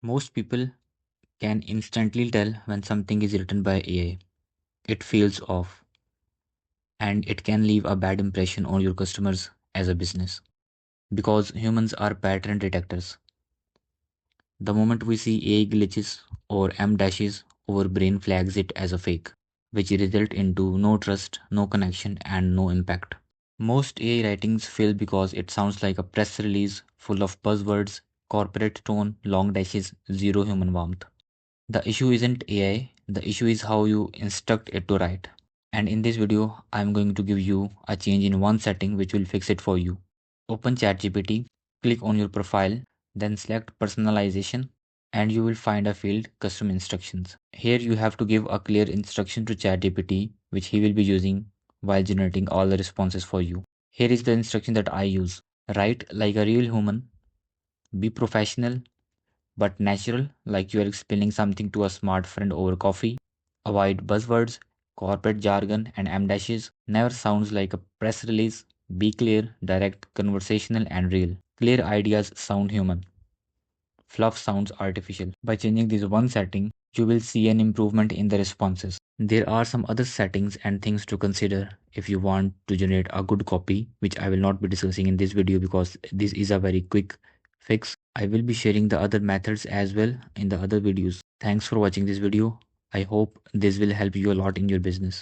Most people can instantly tell when something is written by AI. It feels off and it can leave a bad impression on your customers as a business. Because humans are pattern detectors. The moment we see AI glitches or M dashes, our brain flags it as a fake, which result into no trust, no connection, and no impact. Most AI writings fail because it sounds like a press release full of buzzwords, corporate tone, long dashes, zero human warmth. The issue isn't AI, the issue is how you instruct it to write. And in this video, I'm going to give you a change in one setting which will fix it for you. Open ChatGPT, click on your profile, then select personalization, and you will find a field custom instructions. Here you have to give a clear instruction to ChatGPT which he will be using while generating all the responses for you. Here is the instruction that I use. Write like a real human, be professional but natural, like you are explaining something to a smart friend over coffee. Avoid buzzwords, corporate jargon, and M dashes. Never sounds like a press release. Be clear, direct, conversational, and real. Clear ideas sound human. Fluff sounds artificial. By changing this one setting, you will see an improvement in the responses. There are some other settings and things to consider if you want to generate a good copy, which I will not be discussing in this video because this is a very quick fix. I will be sharing the other methods as well in the other videos. Thanks for watching this video. I hope this will help you a lot in your business.